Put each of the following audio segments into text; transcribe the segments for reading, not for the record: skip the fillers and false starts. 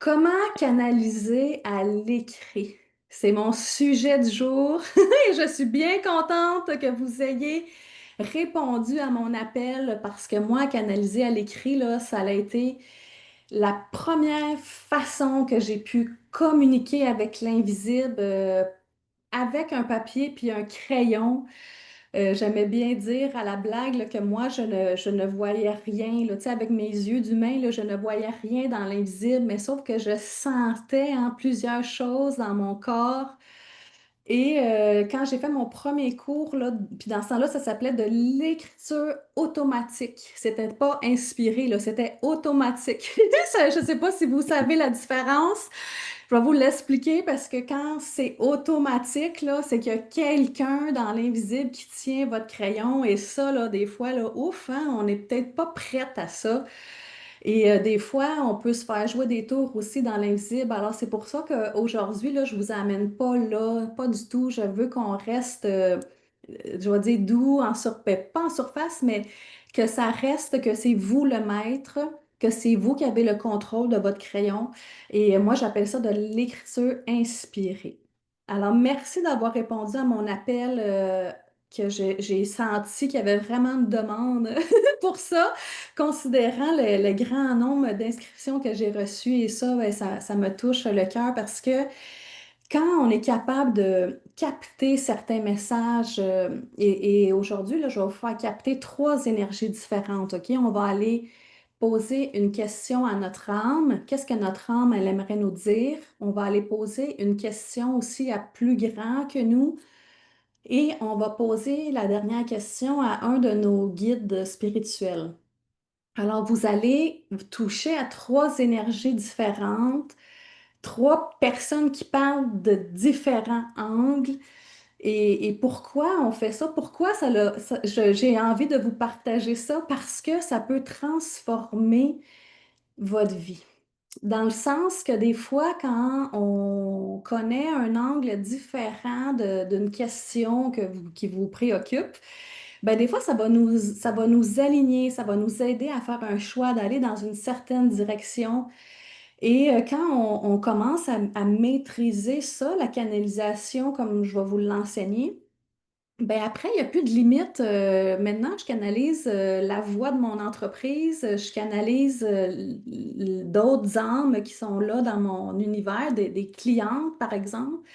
Comment canaliser à l'écrit? C'est mon sujet du jour et je suis bien contente que vous ayez répondu à mon appel parce que moi, canaliser à l'écrit, là, ça a été la première façon que j'ai pu communiquer avec l'invisible, avec un papier puis un crayon. J'aimais bien dire à la blague là, que moi, je ne voyais rien. Là. Tu sais, avec mes yeux d'humain, là, je ne voyais rien dans l'invisible, mais sauf que je sentais hein, plusieurs choses dans mon corps. Et quand j'ai fait mon premier cours, là, puis dans ce temps-là, ça s'appelait de l'écriture automatique. C'était pas inspiré, là, c'était automatique. Je ne sais pas si vous savez la différence. Je vais vous l'expliquer parce que quand c'est automatique, là, c'est qu'il y a quelqu'un dans l'invisible qui tient votre crayon et ça, là, des fois, là, ouf, hein, on n'est peut-être pas prête à ça. Et des fois, on peut se faire jouer des tours aussi dans l'invisible. Alors, c'est pour ça qu'aujourd'hui, là, je vous amène pas là, pas du tout. Je veux qu'on reste, je vais dire doux, pas en surface, mais que ça reste, que c'est vous le maître, que c'est vous qui avez le contrôle de votre crayon. Et moi, j'appelle ça de l'écriture inspirée. Alors, merci d'avoir répondu à mon appel, que j'ai senti qu'il y avait vraiment une demande pour ça. Considérant le grand nombre d'inscriptions que j'ai reçues, et ça, ben, ça me touche le cœur parce que quand on est capable de capter certains messages, et aujourd'hui, là, je vais vous faire capter trois énergies différentes, OK? On va aller poser une question à notre âme. Qu'est-ce que notre âme, elle aimerait nous dire? On va aller poser une question aussi à plus grand que nous. Et on va poser la dernière question à un de nos guides spirituels. Alors, vous allez toucher à trois énergies différentes, trois personnes qui parlent de différents angles. Et pourquoi on fait ça? Pourquoi j'ai envie de vous partager ça? Parce que ça peut transformer votre vie. Dans le sens que des fois, quand on connaît un angle différent d'une question qui vous préoccupe, ben des fois, ça va nous aligner, ça va nous aider à faire un choix d'aller dans une certaine direction. Et quand on commence à maîtriser ça, la canalisation, comme je vais vous l'enseigner, ben après, il n'y a plus de limite. Maintenant, je canalise la voix de mon entreprise, je canalise d'autres âmes qui sont là dans mon univers, des clientes, par exemple.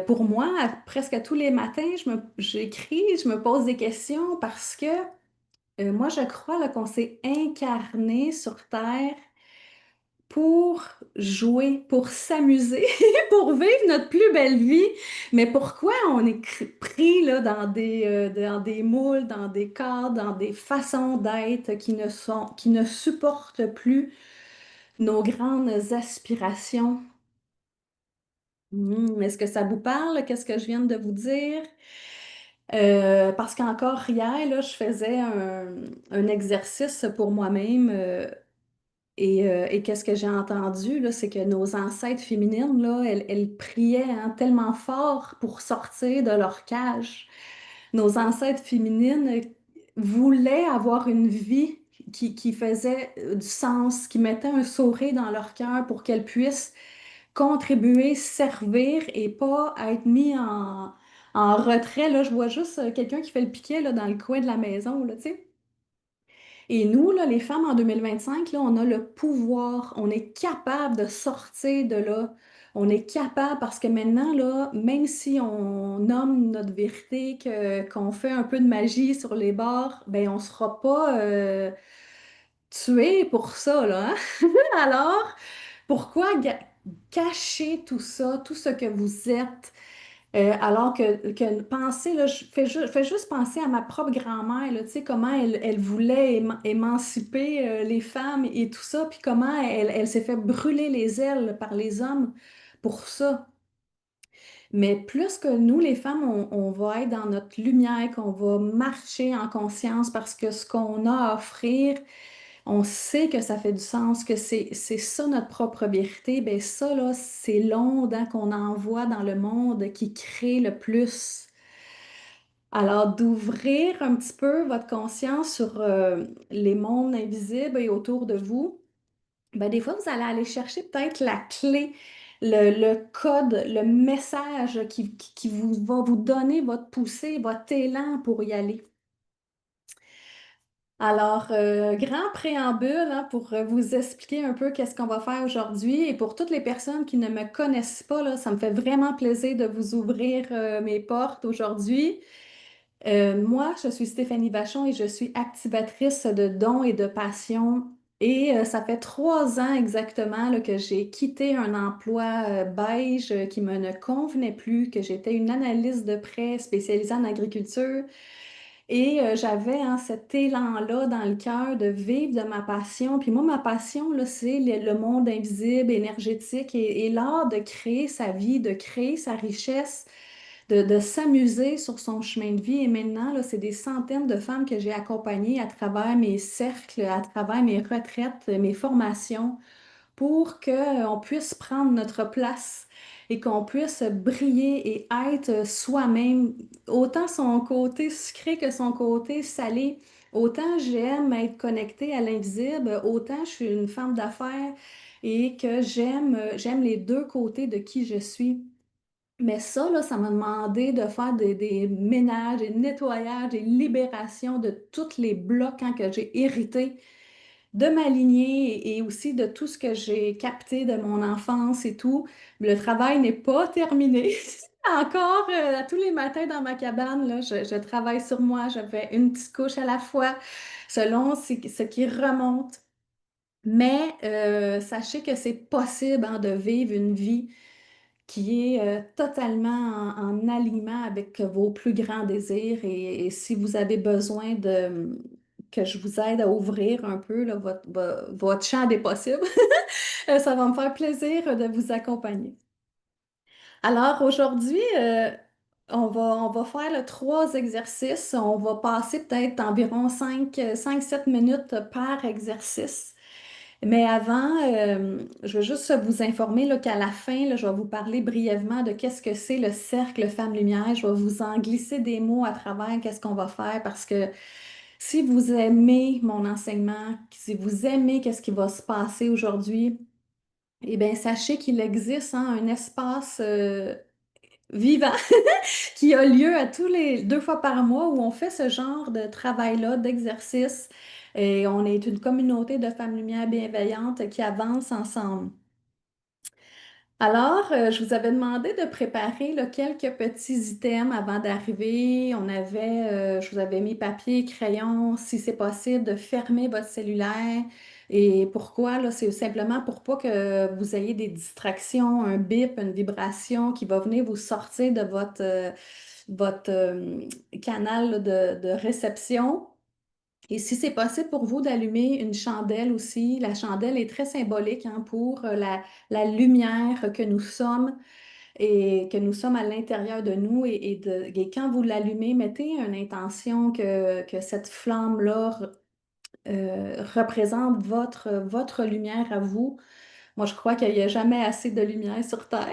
Pour moi, presque tous les matins, j'écris, je me pose des questions parce que moi, je crois là, qu'on s'est incarné sur Terre pour jouer, pour s'amuser, pour vivre notre plus belle vie. Mais pourquoi on est pris là, dans des moules, dans des cadres, dans des façons d'être qui ne supportent plus nos grandes aspirations? Est-ce que ça vous parle? Qu'est-ce que je viens de vous dire? Parce qu'encore hier, là, je faisais un exercice pour moi-même. Et qu'est-ce que j'ai entendu, là, c'est que nos ancêtres féminines, là, elles priaient hein, tellement fort pour sortir de leur cage. Nos ancêtres féminines voulaient avoir une vie qui faisait du sens, qui mettait un sourire dans leur cœur pour qu'elles puissent contribuer, servir et pas être mis en retrait. Là, je vois juste quelqu'un qui fait le piquet là, dans le coin de la maison, là, tu sais. Et nous, là, les femmes en 2025, là, on a le pouvoir, on est capable de sortir de là. On est capable parce que maintenant, là, même si on nomme notre vérité, qu'on fait un peu de magie sur les bords, ben on sera pas tué pour ça, là, hein? Alors, pourquoi cacher tout ça, tout ce que vous êtes? Alors que penser, là, je fais juste penser à ma propre grand-mère, là, tu sais, comment elle voulait émanciper les femmes et tout ça, puis comment elle s'est fait brûler les ailes par les hommes pour ça. Mais plus que nous, les femmes, on va être dans notre lumière, qu'on va marcher en conscience parce que ce qu'on a à offrir, on sait que ça fait du sens, que c'est ça notre propre vérité. Ben ça, là, c'est l'onde hein, qu'on envoie dans le monde qui crée le plus. Alors, d'ouvrir un petit peu votre conscience sur les mondes invisibles et autour de vous. Ben, des fois, vous allez aller chercher peut-être la clé, le code, le message qui vous va vous donner votre poussée, votre élan pour y aller. Alors, grand préambule hein, pour vous expliquer un peu qu'est-ce qu'on va faire aujourd'hui. Et pour toutes les personnes qui ne me connaissent pas, là, ça me fait vraiment plaisir de vous ouvrir mes portes aujourd'hui. Moi, je suis Stéphanie Vachon et je suis activatrice de dons et de passion. Et ça fait 3 ans exactement là, que j'ai quitté un emploi beige qui me ne convenait plus, que j'étais une analyste de prêt spécialisée en agriculture. Et j'avais hein, cet élan-là dans le cœur de vivre de ma passion. Puis moi, ma passion, là, c'est le monde invisible, énergétique et l'art de créer sa vie, de créer sa richesse, de s'amuser sur son chemin de vie. Et maintenant, là, c'est des centaines de femmes que j'ai accompagnées à travers mes cercles, à travers mes retraites, mes formations pour qu'on puisse prendre notre place et qu'on puisse briller et être soi-même, autant son côté sucré que son côté salé. Autant j'aime être connectée à l'invisible, autant je suis une femme d'affaires et que j'aime les deux côtés de qui je suis. Mais ça, là, ça m'a demandé de faire des ménages, des nettoyages, des libérations de tous les blocs hein, que j'ai hérités de ma lignée et aussi de tout ce que j'ai capté de mon enfance et tout. Le travail n'est pas terminé. Encore, à tous les matins dans ma cabane, là, je travaille sur moi. Je fais une petite couche à la fois selon ce qui remonte. Mais sachez que c'est possible hein, de vivre une vie qui est totalement en alignement avec vos plus grands désirs. Et si vous avez besoin que je vous aide à ouvrir un peu là, votre champ des possibles, ça va me faire plaisir de vous accompagner. Alors aujourd'hui, on va faire 3 exercices. On va passer peut-être environ 5-7 minutes par exercice. Mais avant, je veux juste vous informer là, qu'à la fin, là, je vais vous parler brièvement de qu'est-ce que c'est le cercle Femme-Lumière. Je vais vous en glisser des mots à travers qu'est-ce qu'on va faire parce que si vous aimez mon enseignement, si vous aimez qu'est-ce qui va se passer aujourd'hui, eh bien, sachez qu'il existe hein, un espace vivant qui a lieu à tous les 2 fois par mois où on fait ce genre de travail-là, d'exercice. Et on est une communauté de femmes lumière bienveillantes qui avancent ensemble. Alors, je vous avais demandé de préparer là, quelques petits items avant d'arriver. Je vous avais mis papier, crayon, si c'est possible, de fermer votre cellulaire. Et pourquoi? Là, c'est simplement pour pas que vous ayez des distractions, un bip, une vibration qui va venir vous sortir de votre canal là, de réception. Et si c'est possible pour vous d'allumer une chandelle aussi, la chandelle est très symbolique hein, pour la lumière que nous sommes et que nous sommes à l'intérieur de nous. Et quand vous l'allumez, mettez une intention que cette flamme-là représente votre lumière à vous. Moi, je crois qu'il n'y a jamais assez de lumière sur Terre.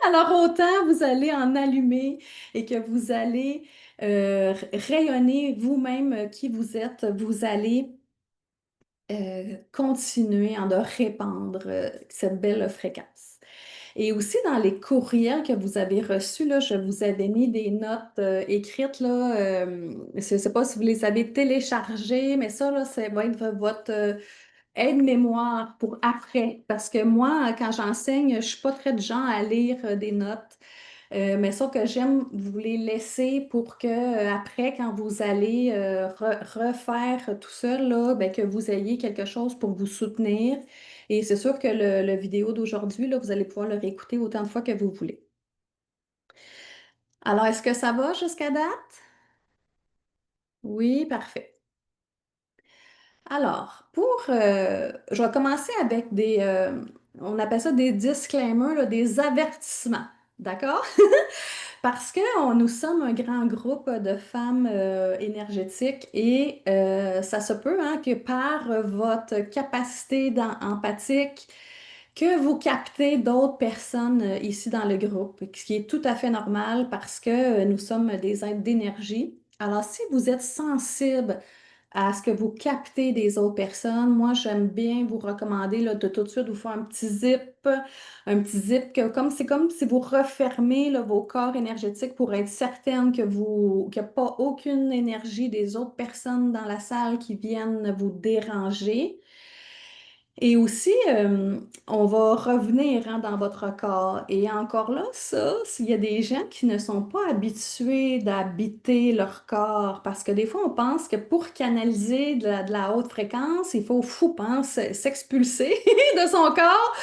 Alors, autant vous allez en allumer et que vous allez rayonner vous-même qui vous êtes, vous allez continuer de répandre cette belle fréquence. Et aussi dans les courriels que vous avez reçus, là, je vous avais mis des notes écrites. Là, je ne sais pas si vous les avez téléchargées, mais ça, là, ça va être votre aide-mémoire pour après. Parce que moi, quand j'enseigne, je ne suis pas très de gens à lire des notes. Mais ça que j'aime vous les laisser pour que après, quand vous allez refaire tout seul, là, ben, que vous ayez quelque chose pour vous soutenir. Et c'est sûr que le vidéo d'aujourd'hui, là, vous allez pouvoir le réécouter autant de fois que vous voulez. Alors, est-ce que ça va jusqu'à date? Oui, parfait. Alors, je vais commencer avec on appelle ça des disclaimers, là, des avertissements. D'accord? Parce que nous sommes un grand groupe de femmes énergétiques et ça se peut hein, que par votre capacité empathique, que vous captez d'autres personnes ici dans le groupe, ce qui est tout à fait normal parce que nous sommes des êtres d'énergie. Alors, si vous êtes sensible à ce que vous captez des autres personnes. Moi, j'aime bien vous recommander là, de tout de suite vous faire un petit zip que c'est comme si vous refermez là, vos corps énergétiques pour être certaine qu'il n'y a pas aucune énergie des autres personnes dans la salle qui viennent vous déranger. Et aussi, on va revenir hein, dans votre corps. Et encore là, ça, s'il y a des gens qui ne sont pas habitués d'habiter leur corps, parce que des fois, on pense que pour canaliser de la haute fréquence, il faut fou, hein, s'expulser de son corps.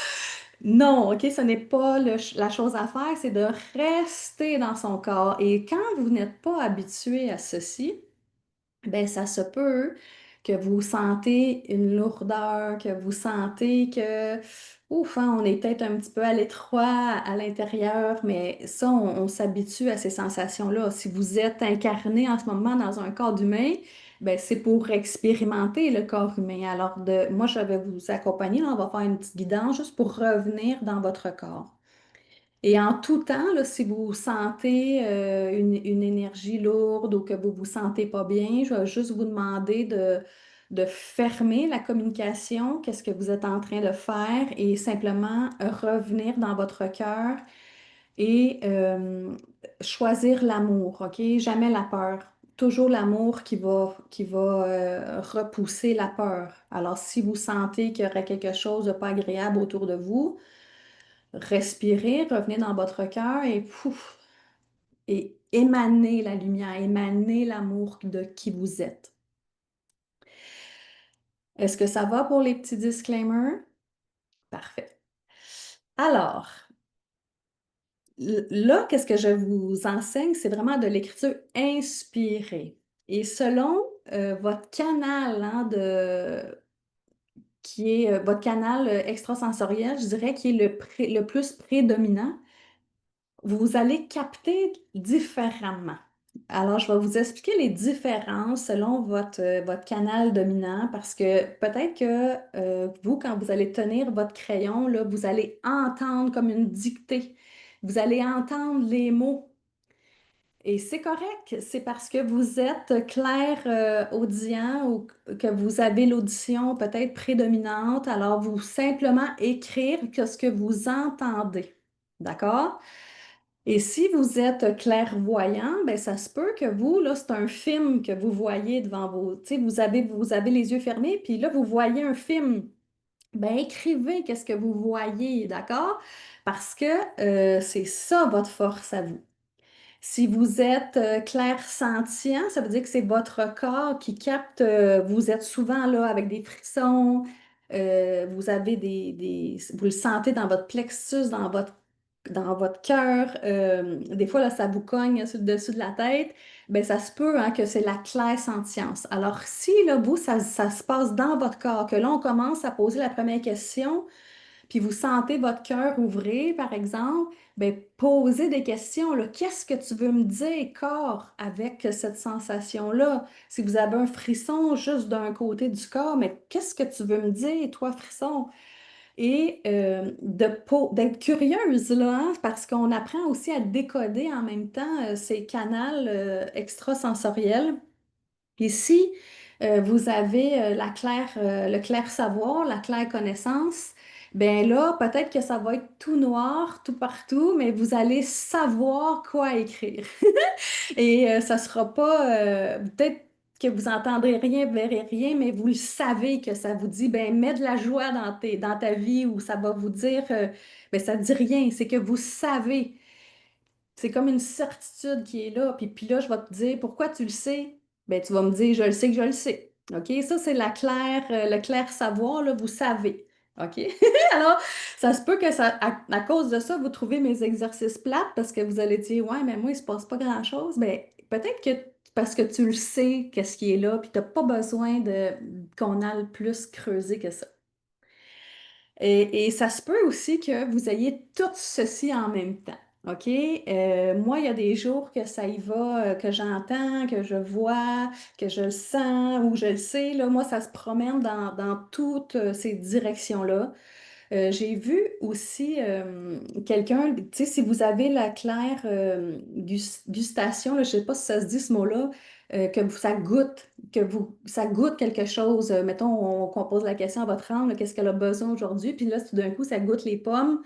Non, OK, ce n'est pas la chose à faire, c'est de rester dans son corps. Et quand vous n'êtes pas habitué à ceci, ben, ça se peut que vous sentez une lourdeur, que vous sentez que, ouf, hein, on est peut-être un petit peu à l'étroit à l'intérieur, mais ça, on s'habitue à ces sensations-là. Si vous êtes incarné en ce moment dans un corps humain, ben, c'est pour expérimenter le corps humain. Alors, moi, je vais vous accompagner, là, on va faire une petite guidance juste pour revenir dans votre corps. Et en tout temps, là, si vous sentez une énergie lourde ou que vous vous sentez pas bien, je vais juste vous demander de fermer la communication, qu'est-ce que vous êtes en train de faire et simplement revenir dans votre cœur et choisir l'amour, OK? Jamais la peur. Toujours l'amour qui va repousser la peur. Alors, si vous sentez qu'il y aurait quelque chose de pas agréable autour de vous, respirez, revenez dans votre cœur et pouf, et émanez la lumière, émanez l'amour de qui vous êtes. Est-ce que ça va pour les petits disclaimers? Parfait. Alors, là, qu'est-ce que je vous enseigne? C'est vraiment de l'écriture inspirée. Et selon votre canal hein, qui est votre canal extrasensoriel, je dirais qui est le plus prédominant, vous allez capter différemment. Alors, je vais vous expliquer les différences selon votre canal dominant parce que peut-être que vous, quand vous allez tenir votre crayon, là, vous allez entendre comme une dictée. Vous allez entendre les mots. Et c'est correct, c'est parce que vous êtes clair audient ou que vous avez l'audition peut-être prédominante. Alors, vous simplement écrire que ce que vous entendez. D'accord? Et si vous êtes clairvoyant, ben ça se peut que vous, là, c'est un film que vous voyez devant vous. Tu sais, vous avez les yeux fermés, puis là, vous voyez un film. Ben écrivez qu'est-ce que vous voyez, d'accord? Parce que c'est ça votre force à vous. Si vous êtes clair-sentient, ça veut dire que c'est votre corps qui capte, vous êtes souvent là avec des frissons, vous avez vous le sentez dans votre plexus, dans votre cœur, des fois là, ça vous cogne sur le dessus de la tête, ben ça se peut hein, que c'est la clair-sentience. Alors si là, vous, ça se passe dans votre corps, que là, on commence à poser la première question, puis vous sentez votre cœur ouvrir, par exemple, ben posez des questions, là. Qu'est-ce que tu veux me dire, corps, avec cette sensation-là? Si vous avez un frisson juste d'un côté du corps, mais qu'est-ce que tu veux me dire, toi, frisson? Et d'être curieuse, là, hein, parce qu'on apprend aussi à décoder en même temps ces canaux extrasensoriels. Et si vous avez le clair savoir, la claire connaissance, ben là, peut-être que ça va être tout noir, tout partout, mais vous allez savoir quoi écrire. Et ça sera pas, peut-être que vous entendrez rien, vous verrez rien, mais vous le savez que ça vous dit, ben mets de la joie dans ta vie ou ça va vous dire, ben ça dit rien, c'est que vous savez. C'est comme une certitude qui est là. Puis là, je vais te dire pourquoi tu le sais. Ben, tu vas me dire, je le sais que je le sais. OK? Ça, c'est le clair savoir, là, vous savez. OK? Alors, ça se peut que à cause de ça, vous trouvez mes exercices plates parce que vous allez dire, ouais, mais moi, il se passe pas grand-chose. Ben, peut-être que parce que tu le sais, qu'est-ce qui est là, puis tu n'as pas besoin qu'on aille plus creuser que ça. Et ça se peut aussi que vous ayez tout ceci en même temps. OK? Moi, il y a des jours que ça y va, que j'entends, que je vois, que je le sens ou je le sais. Là, moi, ça se promène dans toutes ces directions-là. J'ai vu aussi quelqu'un, tu sais, si vous avez la claire gustation, là, je ne sais pas si ça se dit ce mot-là, ça goûte, ça goûte quelque chose. Mettons, qu'on pose la question à votre âme, là, qu'est-ce qu'elle a besoin aujourd'hui? Puis là, tout d'un coup, ça goûte les pommes.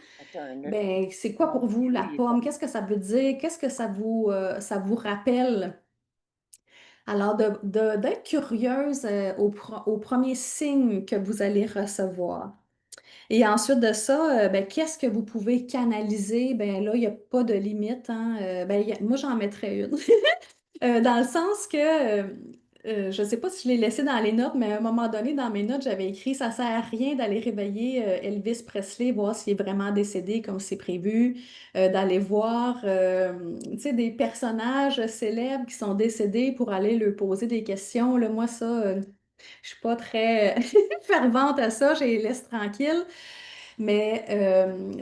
Ben, c'est quoi pour vous la pomme? Qu'est-ce que ça veut dire? Qu'est-ce que ça vous rappelle? Alors, d'être curieuse au premier signe que vous allez recevoir. Et ensuite de ça, ben, qu'est-ce que vous pouvez canaliser? Ben là, il n'y a pas de limite, hein. Ben, moi, j'en mettrais une. Dans le sens que, je ne sais pas si je l'ai laissé dans les notes, mais à un moment donné, dans mes notes, j'avais écrit, ça ne sert à rien d'aller réveiller Elvis Presley, voir s'il est vraiment décédé comme c'est prévu, d'aller voir, tu sais, des personnages célèbres qui sont décédés pour aller leur poser des questions. Là, moi, ça, je suis pas très fervente à ça, je les laisse tranquilles. Mais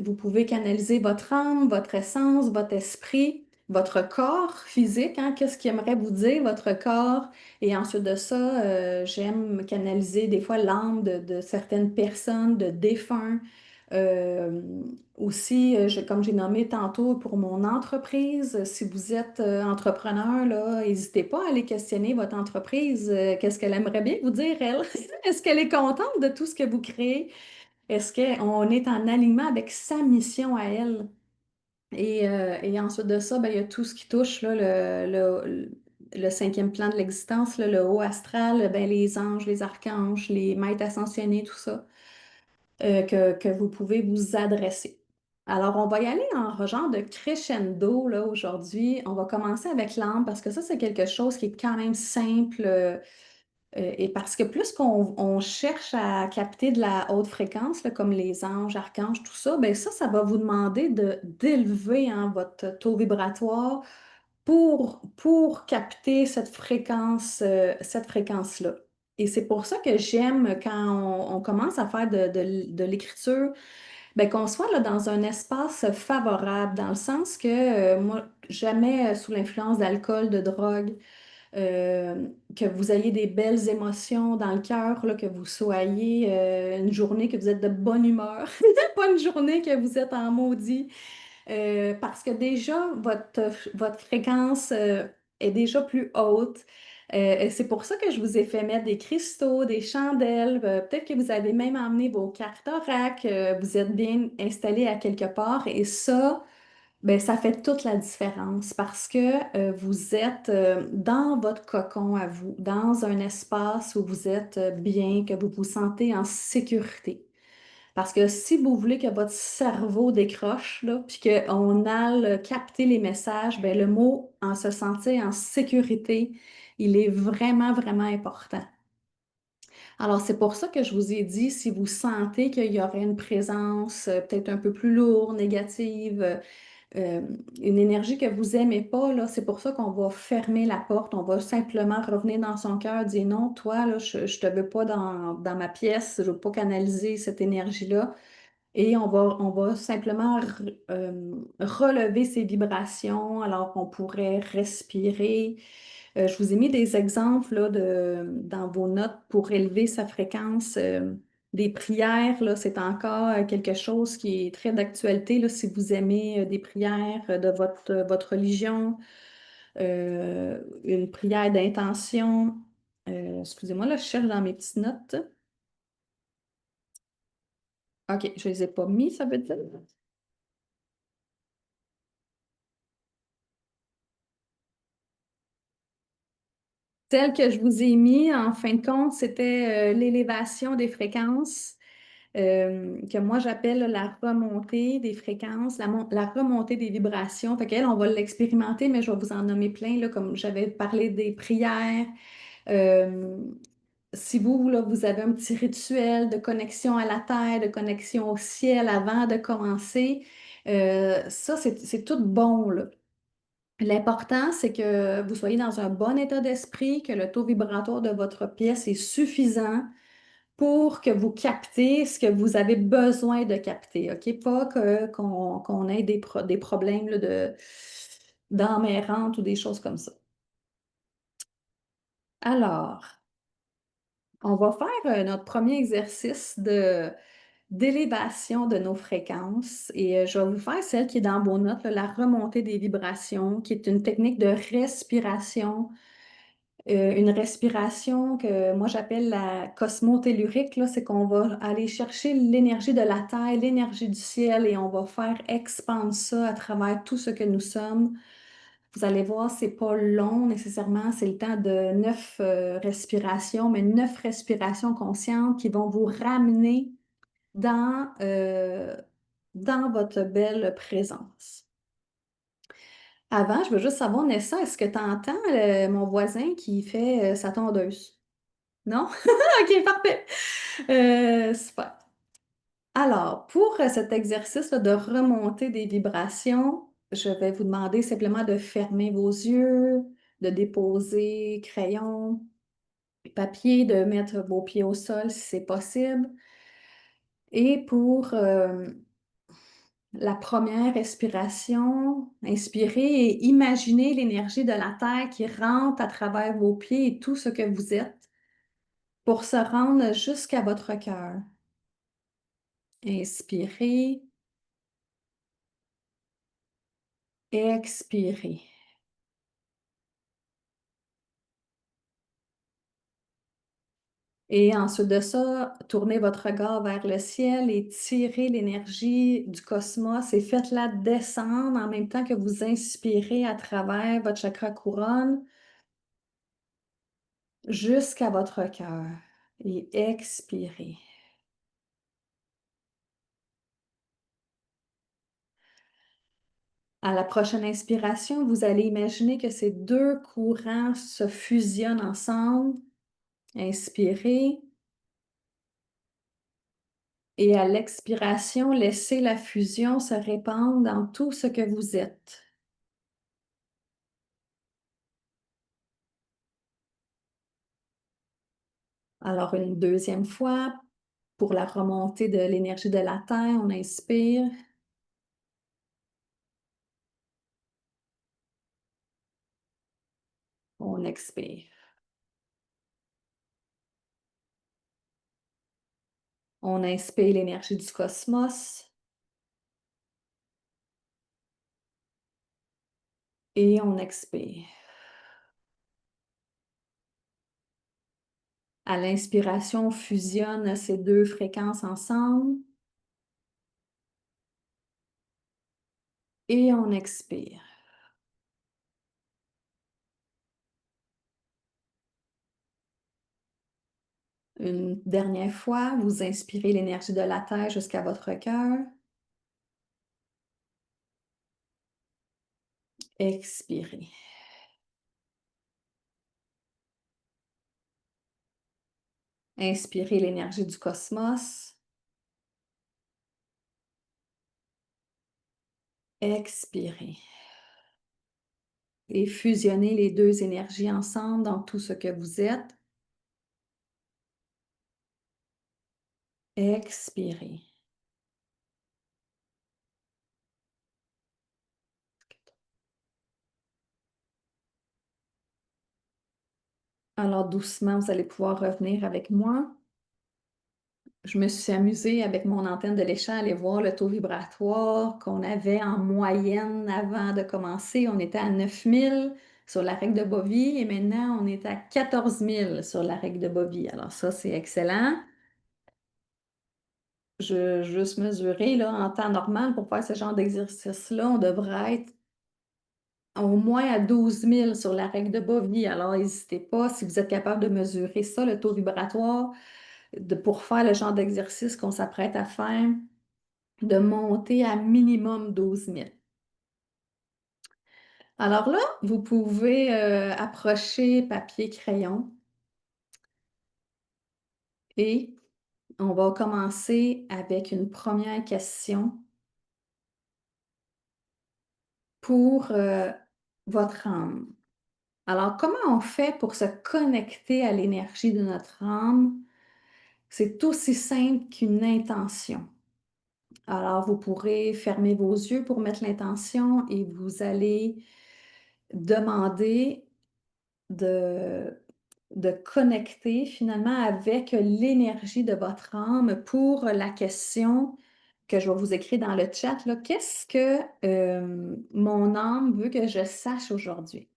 vous pouvez canaliser votre âme, votre essence, votre esprit, votre corps physique, hein, qu'est-ce qu'il aimerait vous dire, votre corps. Et ensuite de ça, j'aime canaliser des fois l'âme de certaines personnes, de défunts. Euh, Aussi, comme j'ai nommé tantôt pour mon entreprise, si vous êtes entrepreneur, là, n'hésitez pas à aller questionner votre entreprise. Qu'est-ce qu'elle aimerait bien vous dire, elle? Est-ce qu'elle est contente de tout ce que vous créez? Est-ce qu'on est en alignement avec sa mission à elle? Et ensuite de ça, ben, il y a tout ce qui touche là, le cinquième plan de l'existence, là, le haut astral, ben, les anges, les archanges, les maîtres ascensionnés, tout ça, que vous pouvez vous adresser. Alors, on va y aller en genre de crescendo là, aujourd'hui. On va commencer avec l'âme parce que ça, c'est quelque chose qui est quand même simple. Et parce que plus qu'on cherche à capter de la haute fréquence, là, comme les anges, archanges, tout ça, ben ça va vous demander d'élever hein, votre taux vibratoire pour capter cette fréquence-là. Et c'est pour ça que j'aime quand on commence à faire de l'écriture, ben, qu'on soit là, dans un espace favorable, dans le sens que moi, jamais sous l'influence d'alcool, de drogue que vous ayez des belles émotions dans le cœur, là, que vous soyez une journée que vous êtes de bonne humeur, pas une journée que vous êtes en maudit, parce que déjà, votre fréquence est déjà plus haute. Et c'est pour ça que je vous ai fait mettre des cristaux, des chandelles. Peut-être que vous avez même emmené vos cartes oracle, vous êtes bien installé à quelque part. Et ça, ben, ça fait toute la différence parce que vous êtes dans votre cocon à vous, dans un espace où vous êtes bien, que vous vous sentez en sécurité. Parce que si vous voulez que votre cerveau décroche, là, puis qu'on aille capter les messages, ben, le mot en se sentir en sécurité, il est vraiment, vraiment important. Alors, c'est pour ça que je vous ai dit, si vous sentez qu'il y aurait une présence peut-être un peu plus lourde, négative, euh, une énergie que vous aimez pas, là, c'est pour ça qu'on va fermer la porte. On va simplement revenir dans son cœur, dire non, toi, là, je ne te veux pas dans ma pièce, je ne veux pas canaliser cette énergie-là. Et on va simplement relever ces vibrations alors qu'on pourrait respirer. Je vous ai mis des exemples là, dans vos notes pour élever sa fréquence. Des prières, là, c'est encore quelque chose qui est très d'actualité là, si vous aimez des prières de votre religion, une prière d'intention. Excusez-moi, là, je cherche dans mes petites notes. OK, je ne les ai pas mis, ça veut dire. Celle que je vous ai mis, en fin de compte, c'était l'élévation des fréquences, que moi j'appelle la remontée des fréquences, la remontée des vibrations. Fait qu'elle, on va l'expérimenter, mais je vais vous en nommer plein, là, comme j'avais parlé des prières. Euh, Si vous, là, vous avez un petit rituel de connexion à la terre, de connexion au ciel avant de commencer, ça, c'est tout bon, là. L'important, c'est que vous soyez dans un bon état d'esprit, que le taux vibratoire de votre pièce est suffisant pour que vous captez ce que vous avez besoin de capter, OK? Pas qu'on ait des problèmes là, d'âme errante ou des choses comme ça. Alors, on va faire notre premier exercice d'élévation de nos fréquences et je vais vous faire celle qui est dans vos notes, là, la remontée des vibrations, qui est une technique de respiration. Une respiration que moi j'appelle la cosmotellurique, là, c'est qu'on va aller chercher l'énergie de la terre, l'énergie du ciel et on va faire expandre ça à travers tout ce que nous sommes. Vous allez voir, c'est pas long nécessairement, c'est le temps de 9 respirations, mais 9 respirations conscientes qui vont vous ramener dans votre belle présence. Avant, je veux juste savoir, Nessa, est-ce que tu entends mon voisin qui fait sa tondeuse? Non? OK, parfait. Super. Alors, pour cet exercice-là de remonter des vibrations, je vais vous demander simplement de fermer vos yeux, de déposer crayon, papier, de mettre vos pieds au sol si c'est possible. Et pour la première respiration, inspirez et imaginez l'énergie de la terre qui rentre à travers vos pieds et tout ce que vous êtes pour se rendre jusqu'à votre cœur. Inspirez, expirez. Et ensuite de ça, tournez votre regard vers le ciel et tirez l'énergie du cosmos et faites-la descendre en même temps que vous inspirez à travers votre chakra couronne jusqu'à votre cœur. Et expirez. À la prochaine inspiration, vous allez imaginer que ces deux courants se fusionnent ensemble. Inspirez. Et à l'expiration, laissez la fusion se répandre dans tout ce que vous êtes. Alors, une deuxième fois, pour la remontée de l'énergie de la Terre, on inspire. On expire. On inspire l'énergie du cosmos et on expire. À l'inspiration, on fusionne ces deux fréquences ensemble et on expire. Une dernière fois, vous inspirez l'énergie de la Terre jusqu'à votre cœur. Expirez. Inspirez l'énergie du cosmos. Expirez. Et fusionnez les deux énergies ensemble dans tout ce que vous êtes. Expirez. Alors doucement, vous allez pouvoir revenir avec moi. Je me suis amusée avec mon antenne de l'échelle à aller voir le taux vibratoire qu'on avait en moyenne avant de commencer. On était à 9 000 sur la règle de Bovie et maintenant on est à 14 000 sur la règle de Bovie. Alors ça, c'est excellent. Je juste mesurer là, en temps normal pour faire ce genre d'exercice-là, on devrait être au moins à 12 000 sur la règle de Bovie. Alors n'hésitez pas, si vous êtes capable de mesurer ça, le taux vibratoire, pour faire le genre d'exercice qu'on s'apprête à faire, de monter à minimum 12 000. Alors là, vous pouvez approcher papier-crayon et on va commencer avec une première question pour votre âme. Alors, comment on fait pour se connecter à l'énergie de notre âme? C'est aussi simple qu'une intention. Alors, vous pourrez fermer vos yeux pour mettre l'intention et vous allez demander de, de connecter finalement avec l'énergie de votre âme pour la question que je vais vous écrire dans le chat, là. Qu'est-ce que mon âme veut que je sache aujourd'hui?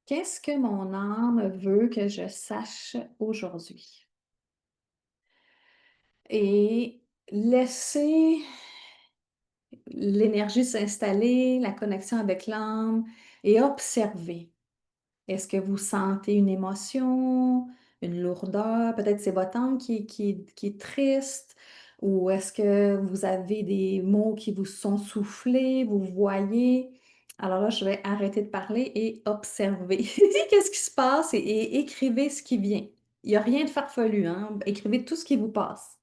Qu'est-ce que mon âme veut que je sache aujourd'hui? Et laisser l'énergie s'installer, la connexion avec l'âme et observer. Est-ce que vous sentez une émotion, une lourdeur? Peut-être c'est votre âme qui est triste, ou est-ce que vous avez des mots qui vous sont soufflés, vous voyez? Alors là, je vais arrêter de parler et observer. Qu'est-ce qui se passe et écrivez ce qui vient. Il n'y a rien de farfelu, hein? Écrivez tout ce qui vous passe.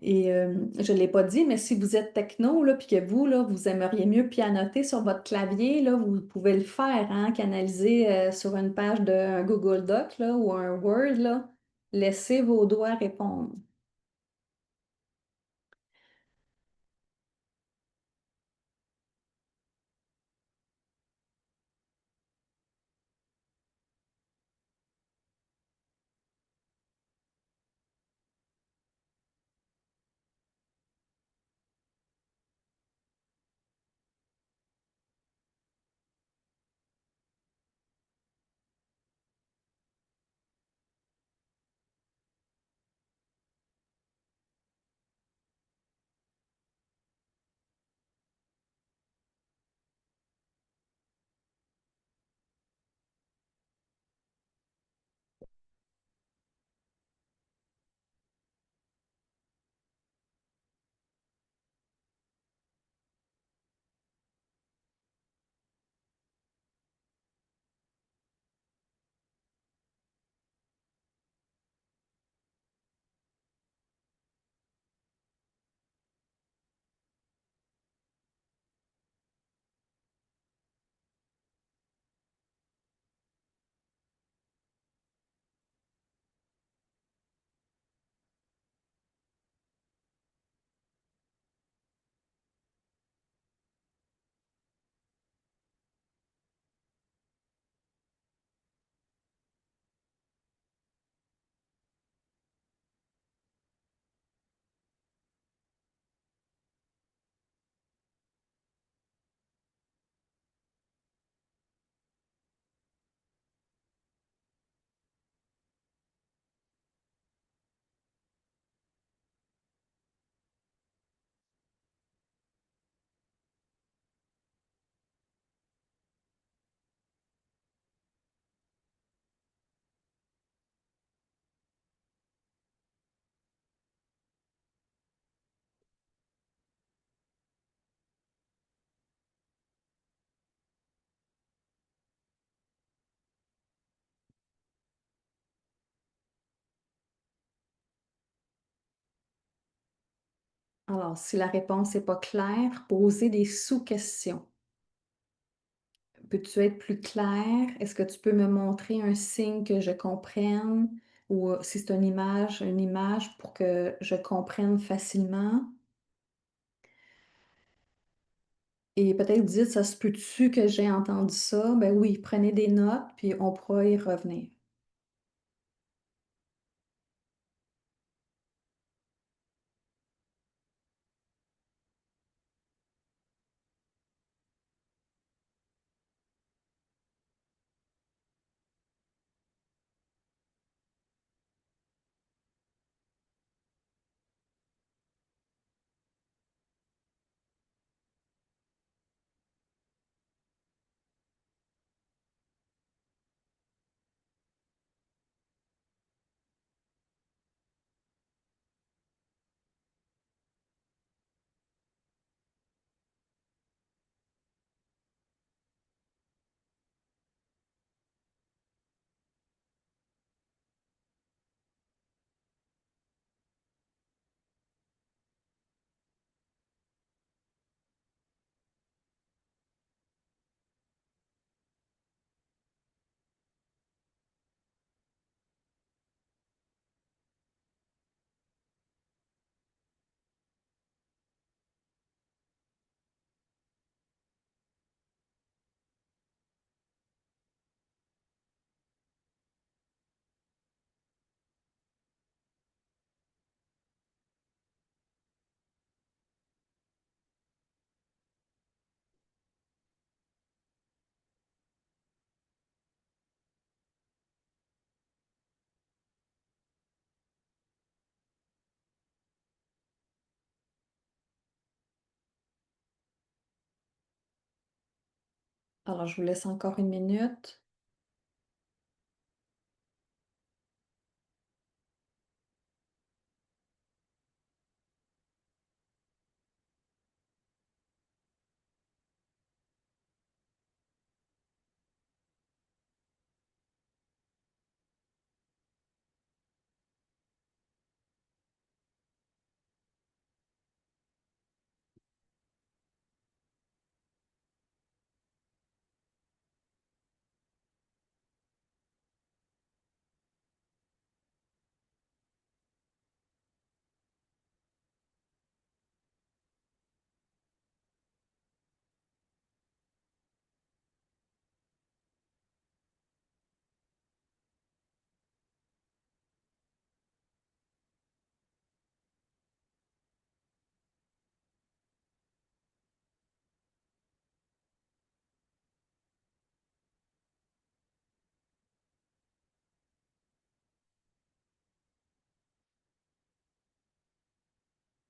Et je ne l'ai pas dit, mais si vous êtes techno, là, puis que vous, là, vous aimeriez mieux pianoter sur votre clavier, là, vous pouvez le faire, hein, canaliser sur une page de Google Doc là, ou un Word, là. Laissez vos doigts répondre. Alors, si la réponse n'est pas claire, posez des sous-questions. Peux-tu être plus clair? Est-ce que tu peux me montrer un signe que je comprenne? Ou si c'est une image pour que je comprenne facilement? Et peut-être dites, ça se peut-tu que j'ai entendu ça? Ben oui, prenez des notes, puis on pourra y revenir. Alors, je vous laisse encore une minute.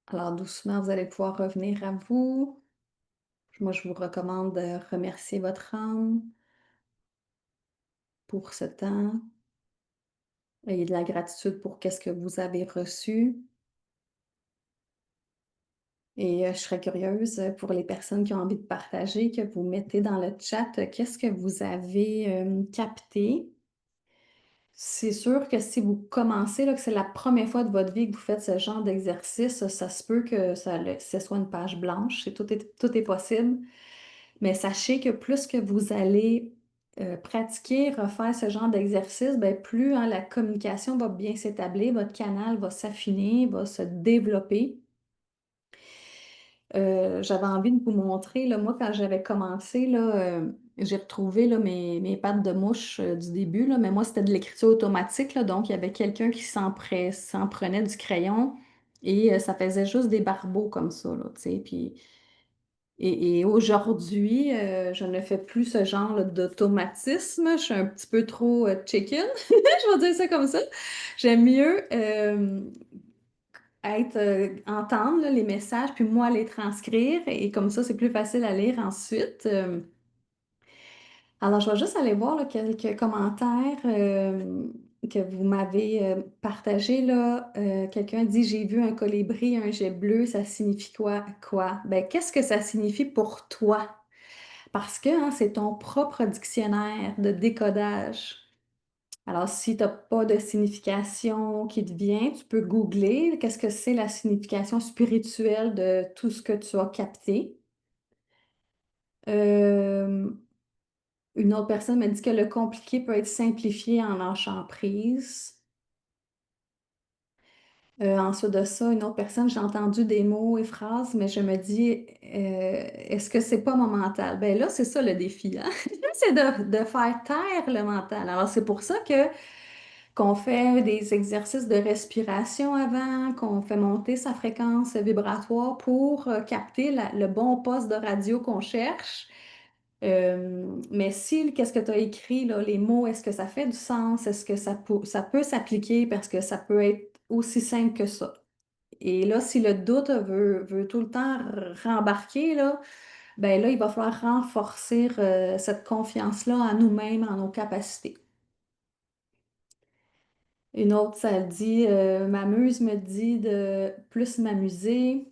Alors, doucement, vous allez pouvoir revenir à vous. Moi, je vous recommande de remercier votre âme pour ce temps. Ayez de la gratitude pour qu'est-ce que vous avez reçu. Et je serais curieuse pour les personnes qui ont envie de partager, que vous mettez dans le chat qu'est-ce que vous avez capté. C'est sûr que si vous commencez, là, que c'est la première fois de votre vie que vous faites ce genre d'exercice, ça se peut que ce soit une page blanche. Tout est possible. Mais sachez que plus que vous allez pratiquer, refaire ce genre d'exercice, ben plus hein, la communication va bien s'établir, votre canal va s'affiner, va se développer. J'avais envie de vous montrer, là, moi, quand j'avais commencé, là, j'ai retrouvé là, mes pattes de mouche du début, là, mais moi, c'était de l'écriture automatique, là, donc il y avait quelqu'un qui s'en prenait du crayon et ça faisait juste des barbeaux comme ça, là, tu sais, puis... Et aujourd'hui, je ne fais plus ce genre là, d'automatisme. Je suis un petit peu trop chicken, je vais dire ça comme ça. J'aime mieux entendre là, les messages, puis moi les transcrire, et comme ça, c'est plus facile à lire ensuite. Alors, je vais juste aller voir là, quelques commentaires que vous m'avez partagés, là. Quelqu'un dit, j'ai vu un colibri, un jet bleu, ça signifie quoi? Quoi? Ben, qu'est-ce que ça signifie pour toi? Parce que hein, c'est ton propre dictionnaire de décodage. Alors, si tu n'as pas de signification qui te vient, tu peux googler qu'est-ce que c'est la signification spirituelle de tout ce que tu as capté. Euh, une autre personne m'a dit que le compliqué peut être simplifié en lâchant prise. Ensuite de ça, une autre personne, j'ai entendu des mots et phrases, mais je me dis, est-ce que c'est pas mon mental? Ben là, c'est ça le défi, hein? C'est de faire taire le mental. Alors, c'est pour ça que qu'on fait des exercices de respiration avant, qu'on fait monter sa fréquence vibratoire pour capter le bon poste de radio qu'on cherche. Mais si, qu'est-ce que tu as écrit, là, les mots, est-ce que ça fait du sens? Est-ce que ça peut s'appliquer parce que ça peut être aussi simple que ça? Et là, si le doute veut tout le temps rembarquer, là, ben là, il va falloir renforcer cette confiance-là en nous-mêmes, en nos capacités. Une autre, ça dit, ma muse me dit de plus m'amuser.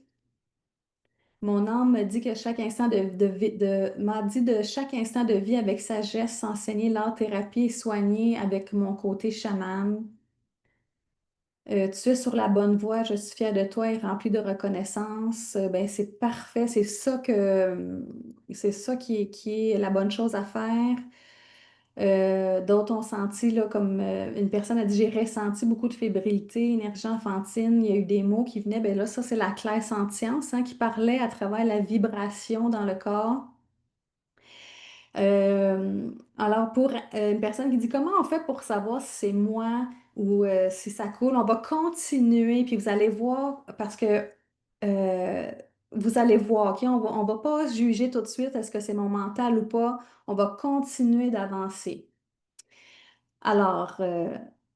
Mon âme me dit que chaque instant m'a dit de chaque instant de vie avec sagesse, enseigner l'art-thérapie et soigner avec mon côté chaman. Tu es sur la bonne voie, je suis fière de toi et remplie de reconnaissance. Ben, c'est parfait, c'est ça qui est la bonne chose à faire. D'autres ont senti, là, comme une personne a dit, j'ai ressenti beaucoup de fébrilité, énergie enfantine. Il y a eu des mots qui venaient. Ben là, ça, c'est la clair-sentience hein, qui parlait à travers la vibration dans le corps. Alors, pour une personne qui dit comment on fait pour savoir si c'est moi ou si ça coule, on va continuer, puis vous allez voir, parce que euh, vous allez voir, OK? On va pas juger tout de suite est-ce que c'est mon mental ou pas. On va continuer d'avancer. Alors,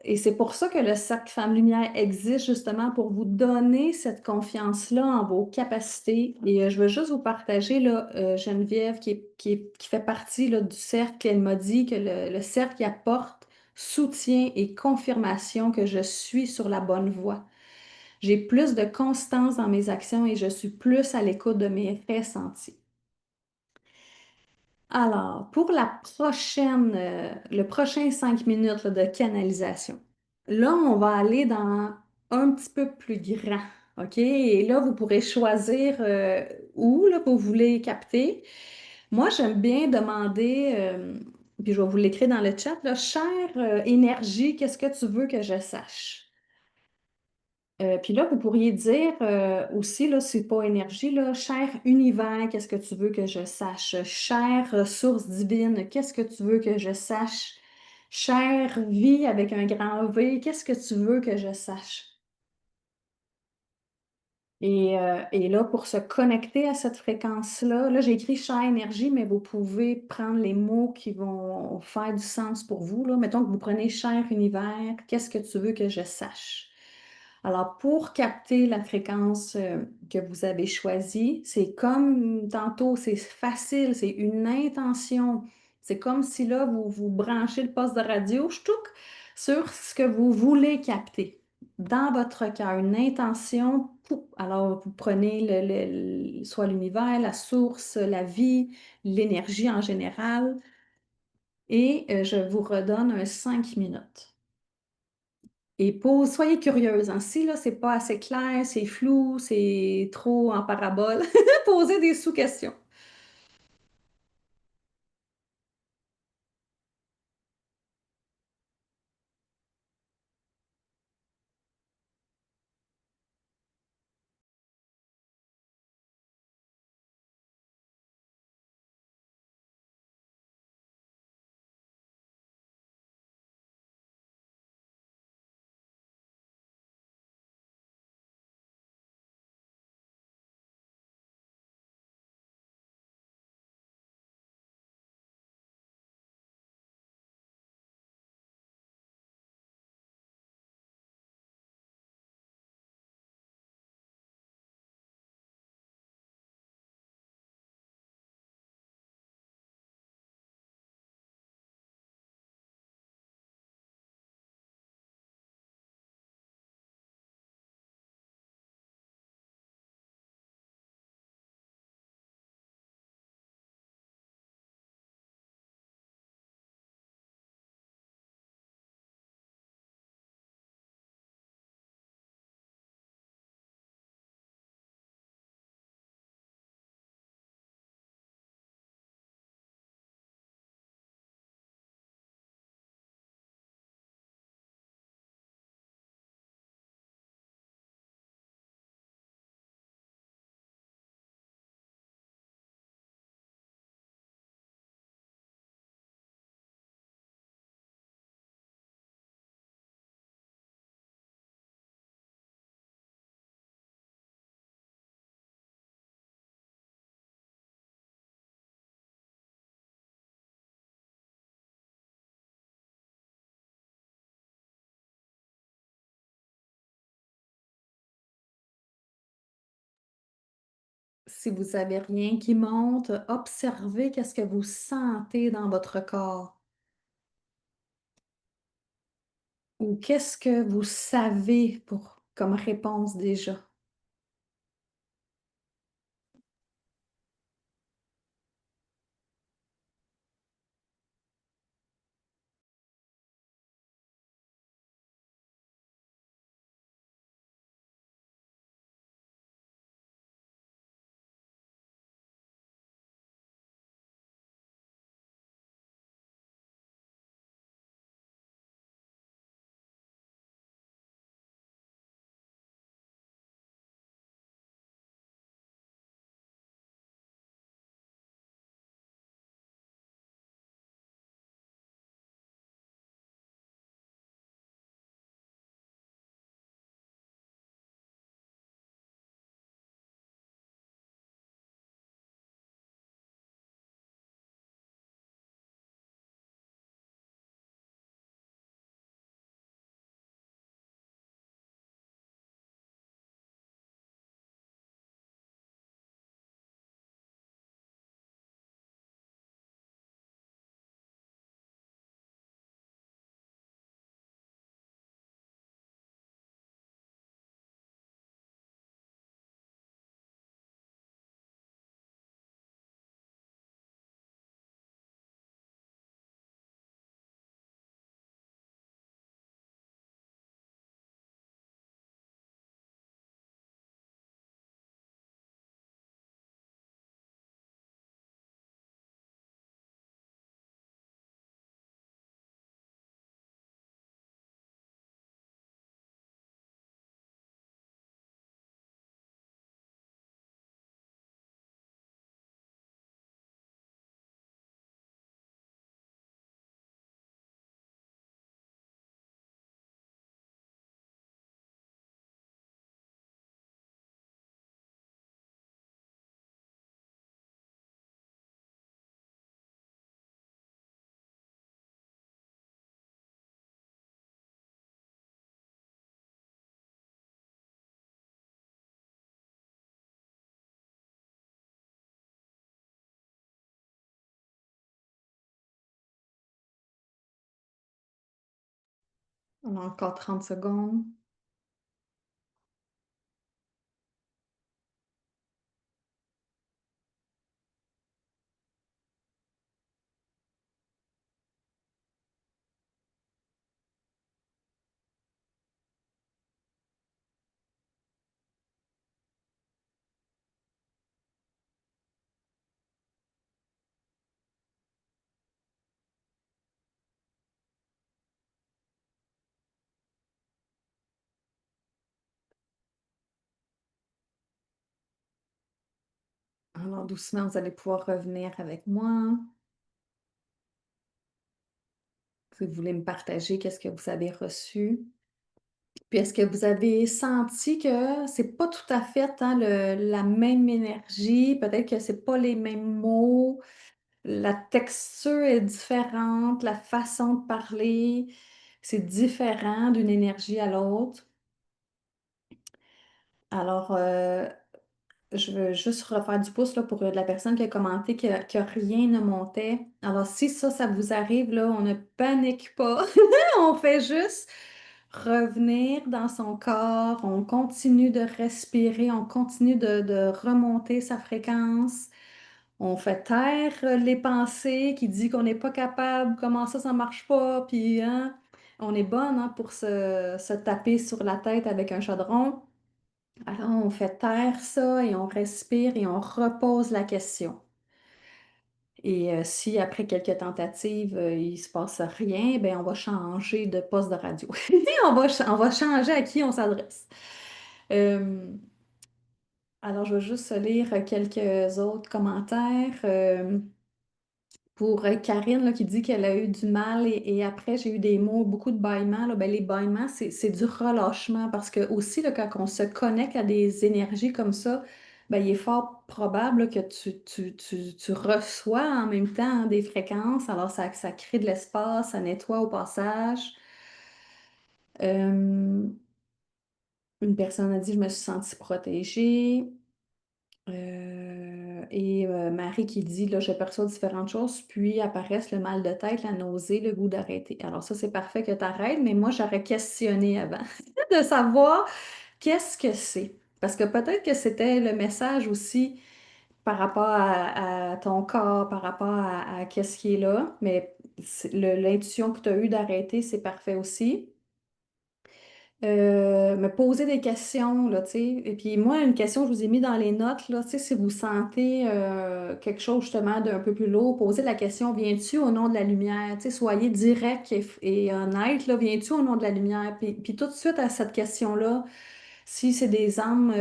Et c'est pour ça que le cercle Femme Lumière existe justement pour vous donner cette confiance-là en vos capacités. Et je veux juste vous partager là, Geneviève qui fait partie là, du cercle. Elle m'a dit que le cercle apporte soutien et confirmation que je suis sur la bonne voie. J'ai plus de constance dans mes actions et je suis plus à l'écoute de mes ressentis. Alors, pour le prochain 5 minutes là, de canalisation, là, on va aller dans un petit peu plus grand, OK? Et là, vous pourrez choisir où là, vous voulez capter. Moi, j'aime bien demander, puis je vais vous l'écrire dans le chat, là, chère énergie, qu'est-ce que tu veux que je sache? Puis là, vous pourriez dire aussi, là, c'est pas énergie, là, cher univers, qu'est-ce que tu veux que je sache? Chère source divine, qu'est-ce que tu veux que je sache? Chère vie avec un grand V, qu'est-ce que tu veux que je sache? Et là, pour se connecter à cette fréquence-là, là, j'ai écrit chère énergie, mais vous pouvez prendre les mots qui vont faire du sens pour vous, là. Mettons que vous prenez cher univers, qu'est-ce que tu veux que je sache? Alors, pour capter la fréquence que vous avez choisie, c'est comme tantôt, c'est facile, c'est une intention. C'est comme si là, vous branchez le poste de radio, ch'touk, sur ce que vous voulez capter dans votre cœur, une intention. Pouf. Alors, vous prenez soit l'univers, la source, la vie, l'énergie en général, et je vous redonne un 5 minutes. Et soyez curieuse, hein. Si là, c'est pas assez clair, c'est flou, c'est trop en parabole, posez des sous-questions. Si vous n'avez rien qui monte, observez qu'est-ce que vous sentez dans votre corps ou qu'est-ce que vous savez comme réponse déjà. On a encore 30 secondes. Alors, doucement, vous allez pouvoir revenir avec moi. Si vous voulez me partager, qu'est-ce que vous avez reçu? Puis est-ce que vous avez senti que c'est pas tout à fait hein, la même énergie? Peut-être que c'est pas les mêmes mots, la texture est différente, la façon de parler, c'est différent d'une énergie à l'autre. Alors, je veux juste refaire du pouce là, pour la personne qui a commenté que rien ne montait. Alors, si ça vous arrive, là, on ne panique pas. On fait juste revenir dans son corps. On continue de respirer. On continue de remonter sa fréquence. On fait taire les pensées qui disent qu'on n'est pas capable, comment ça marche pas. Puis, hein, on est bonne hein, pour se taper sur la tête avec un chaudron. Alors, on fait taire ça et on respire et on repose la question. Et si après quelques tentatives, il ne se passe rien, ben on va changer de poste de radio. On va changer à qui on s'adresse. Euh, alors, je vais juste lire quelques autres commentaires. Pour Karine là, qui dit qu'elle a eu du mal et après j'ai eu des mots, beaucoup de bâillements. Là, ben, les bâillements, c'est du relâchement parce que aussi là, quand on se connecte à des énergies comme ça, ben, il est fort probable là, que tu reçois en même temps hein, des fréquences. Alors ça crée de l'espace, ça nettoie au passage. Euh, une personne a dit, je me suis sentie protégée. Marie qui dit, là, je perçois différentes choses, puis apparaissent le mal de tête, la nausée, le goût d'arrêter. Alors ça, c'est parfait que tu arrêtes, mais moi, j'aurais questionné avant de savoir qu'est-ce que c'est. Parce que peut-être que c'était le message aussi par rapport à ton corps, par rapport à qu'est-ce qui est là, mais l'intuition que tu as eue d'arrêter, c'est parfait aussi. Me poser des questions, là, tu sais. Et puis moi, une question, je vous ai mis dans les notes, là, tu sais, si vous sentez quelque chose justement d'un peu plus lourd, posez la question, viens-tu au nom de la lumière? Tu sais, soyez direct et honnête, là, viens-tu au nom de la lumière? Puis tout de suite à cette question-là, si c'est des âmes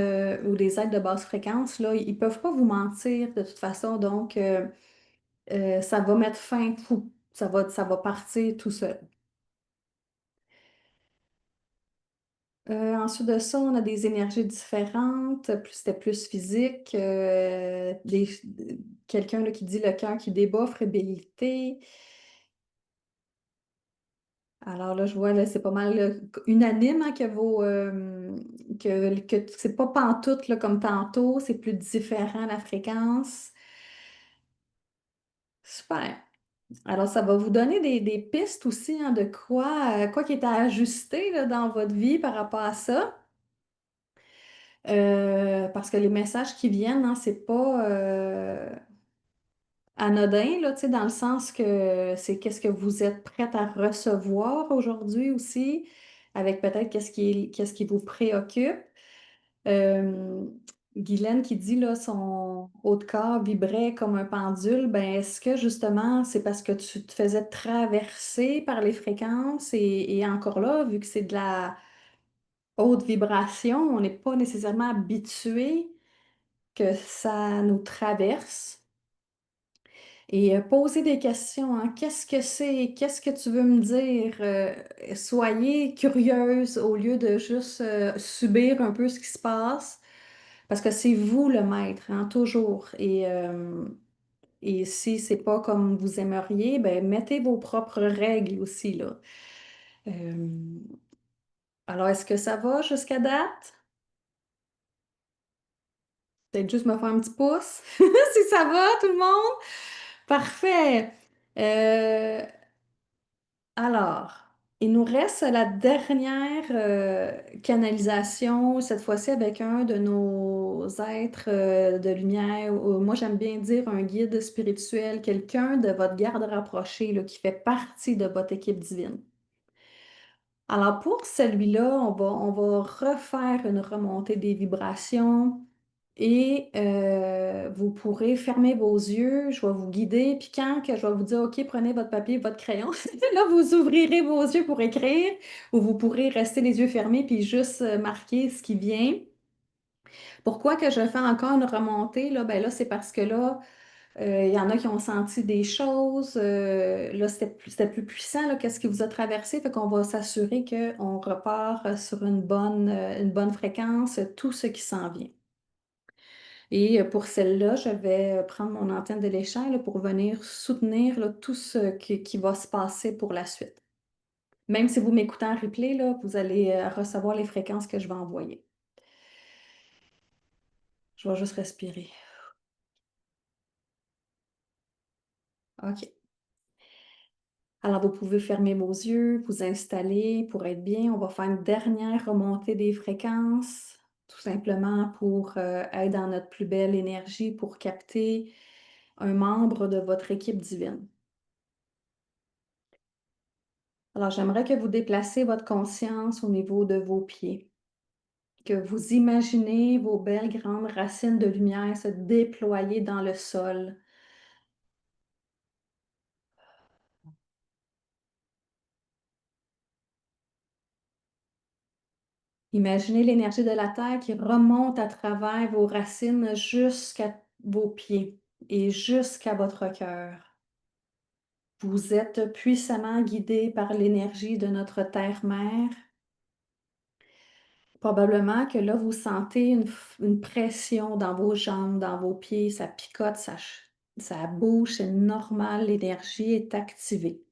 ou des êtres de basse fréquence, là, ils peuvent pas vous mentir de toute façon, donc ça va mettre fin, fou, ça va partir tout seul. Ensuite de ça, on a des énergies différentes, c'était plus physique, quelqu'un là, qui dit le cœur qui débat, fébrilité. Alors là, je vois, là, c'est pas mal là, unanime hein, que c'est pas pantoute là, comme tantôt, c'est plus différent la fréquence. Super. Alors, ça va vous donner des pistes aussi hein, de quoi qui est à ajuster là, dans votre vie par rapport à ça. Parce que les messages qui viennent, hein, c'est pas anodin, là, tu sais, dans le sens que c'est qu'est-ce que vous êtes prête à recevoir aujourd'hui aussi, avec peut-être qu'est-ce qui vous préoccupe. Euh, Guylaine qui dit là, son haut de corps vibrait comme un pendule, ben est-ce que justement c'est parce que tu te faisais traverser par les fréquences et encore là, vu que c'est de la haute vibration, on n'est pas nécessairement habitué que ça nous traverse et poser des questions, hein. Qu'est-ce que c'est? Qu'est-ce que tu veux me dire? Soyez curieuse au lieu de juste subir un peu ce qui se passe, parce que c'est vous le maître, hein, toujours. Et si c'est pas comme vous aimeriez, ben mettez vos propres règles aussi, là. Euh, alors, est-ce que ça va jusqu'à date? Peut-être juste me faire un petit pouce, si ça va, tout le monde? Parfait. Euh, alors. Il nous reste la dernière canalisation, cette fois-ci avec un de nos êtres de lumière. Moi, j'aime bien dire un guide spirituel, quelqu'un de votre garde rapprochée là, qui fait partie de votre équipe divine. Alors pour celui-là, on va refaire une remontée des vibrations et vous pourrez fermer vos yeux, je vais vous guider, puis quand que je vais vous dire, OK, prenez votre papier, votre crayon, là, vous ouvrirez vos yeux pour écrire ou vous pourrez rester les yeux fermés puis juste marquer ce qui vient. Pourquoi que je fais encore une remontée? Là, ben là, c'est parce que là, il y en a qui ont senti des choses. Là, c'était plus puissant, là, qu'est-ce qui vous a traversé. Fait qu'on va s'assurer qu'on repart sur une bonne fréquence, tout ce qui s'en vient. Et pour celle-là, je vais prendre mon antenne de l'échelle pour venir soutenir là, tout ce qui va se passer pour la suite. Même si vous m'écoutez en replay, là, vous allez recevoir les fréquences que je vais envoyer. Je vais juste respirer. OK. Alors, vous pouvez fermer vos yeux, vous installer pour être bien. On va faire une dernière remontée des fréquences, tout simplement pour être dans notre plus belle énergie, pour capter un membre de votre équipe divine. Alors, j'aimerais que vous déplacez votre conscience au niveau de vos pieds, que vous imaginez vos belles grandes racines de lumière se déployer dans le sol. Imaginez l'énergie de la Terre qui remonte à travers vos racines jusqu'à vos pieds et jusqu'à votre cœur. Vous êtes puissamment guidé par l'énergie de notre Terre-Mère. Probablement que là, vous sentez une pression dans vos jambes, dans vos pieds, ça picote, ça bouge, c'est normal, l'énergie est activée.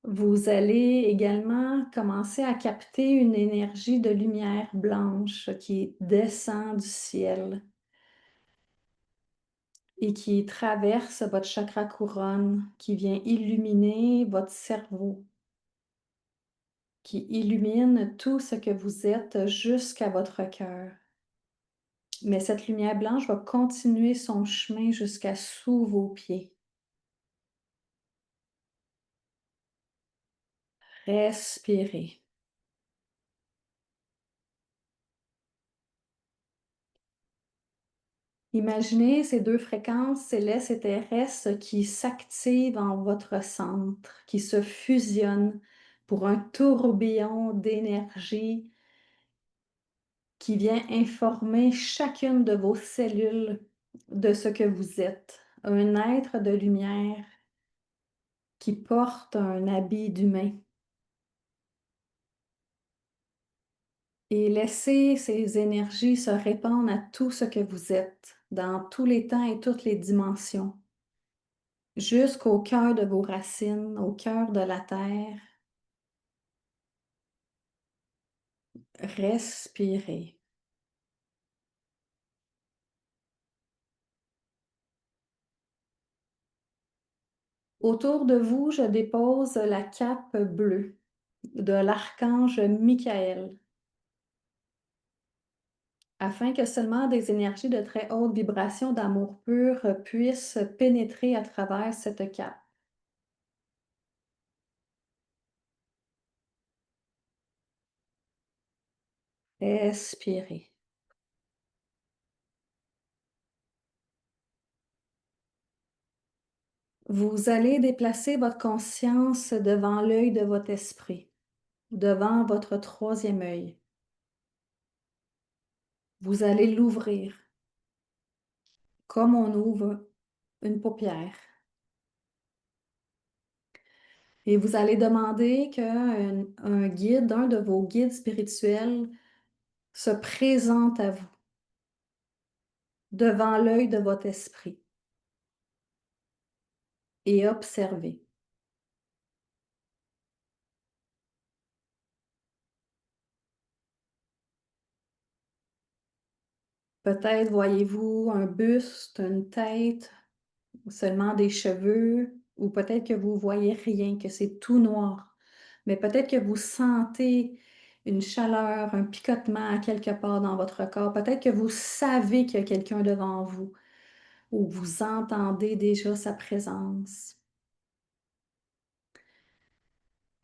Vous allez également commencer à capter une énergie de lumière blanche qui descend du ciel et qui traverse votre chakra couronne, qui vient illuminer votre cerveau, qui illumine tout ce que vous êtes jusqu'à votre cœur. Mais cette lumière blanche va continuer son chemin jusqu'à sous vos pieds. Respirez. Imaginez ces deux fréquences célestes et terrestres qui s'activent en votre centre, qui se fusionnent pour un tourbillon d'énergie qui vient informer chacune de vos cellules de ce que vous êtes. Un être de lumière qui porte un habit d'humain. Et laissez ces énergies se répandre à tout ce que vous êtes, dans tous les temps et toutes les dimensions. Jusqu'au cœur de vos racines, au cœur de la terre. Respirez. Autour de vous, je dépose la cape bleue de l'archange Michael, afin que seulement des énergies de très haute vibration d'amour pur puissent pénétrer à travers cette cape. Expirez. Vous allez déplacer votre conscience devant l'œil de votre esprit, devant votre troisième œil. Vous allez l'ouvrir comme on ouvre une paupière. Et vous allez demander qu'un guide, un de vos guides spirituels, se présente à vous devant l'œil de votre esprit et observez. Peut-être voyez-vous un buste, une tête, ou seulement des cheveux. ou peut-être que vous voyez rien, que c'est tout noir, mais peut-être que vous sentez une chaleur, un picotement à quelque part dans votre corps. Peut-être que vous savez qu'il y a quelqu'un devant vous ou vous entendez déjà sa présence.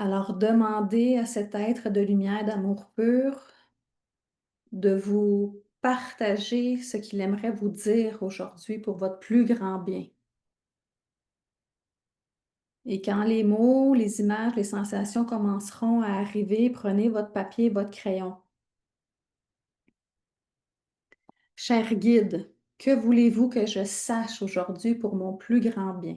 Alors demandez à cet être de lumière, d'amour pur, de vous partager ce qu'il aimerait vous dire aujourd'hui pour votre plus grand bien. Et quand les mots, les images, les sensations commenceront à arriver, prenez votre papier et votre crayon. Cher guide, que voulez-vous que je sache aujourd'hui pour mon plus grand bien?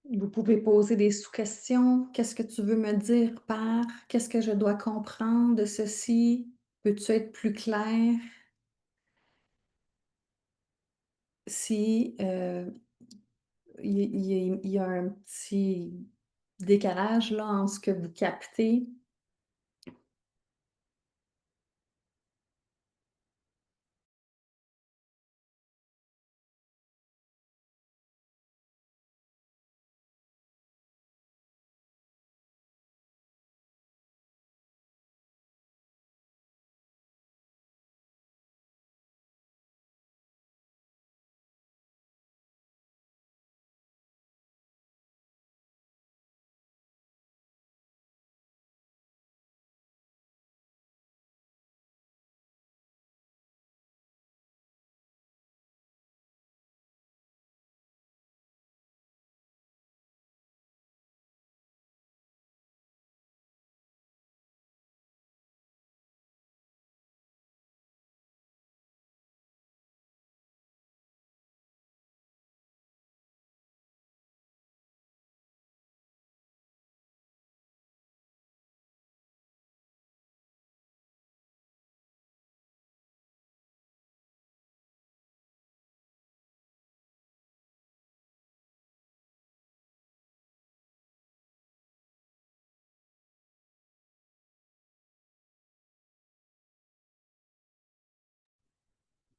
Vous pouvez poser des sous-questions. Qu'est-ce que tu veux me dire par? Qu'est-ce que je dois comprendre de ceci? Peux-tu être plus clair? Si il y a un petit décalage là en ce que vous captez.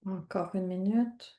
Encore une minute.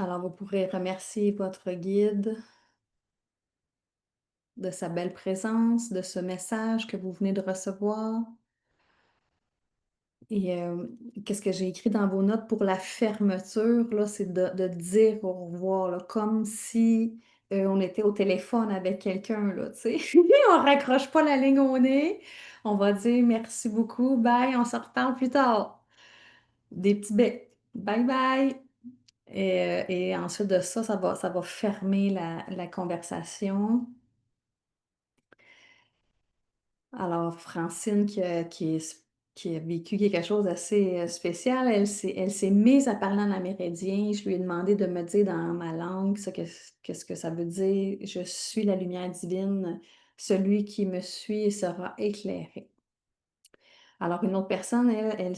Alors, vous pourrez remercier votre guide de sa belle présence, de ce message que vous venez de recevoir. Et qu'est-ce que j'ai écrit dans vos notes pour la fermeture, là, c'est de dire au revoir, là, comme si on était au téléphone avec quelqu'un, là, tu sais. On raccroche pas la ligne au nez. On va dire merci beaucoup, bye, on se reparle plus tard. Des petits becs. Bye bye. Et ensuite de ça, ça va fermer la conversation. Alors, Francine, qui a vécu quelque chose d'assez spécial, elle s'est mise à parler en amérindien. Je lui ai demandé de me dire dans ma langue qu'est-ce que ça veut dire. Je suis la lumière divine. Celui qui me suit sera éclairé. Alors, une autre personne, elle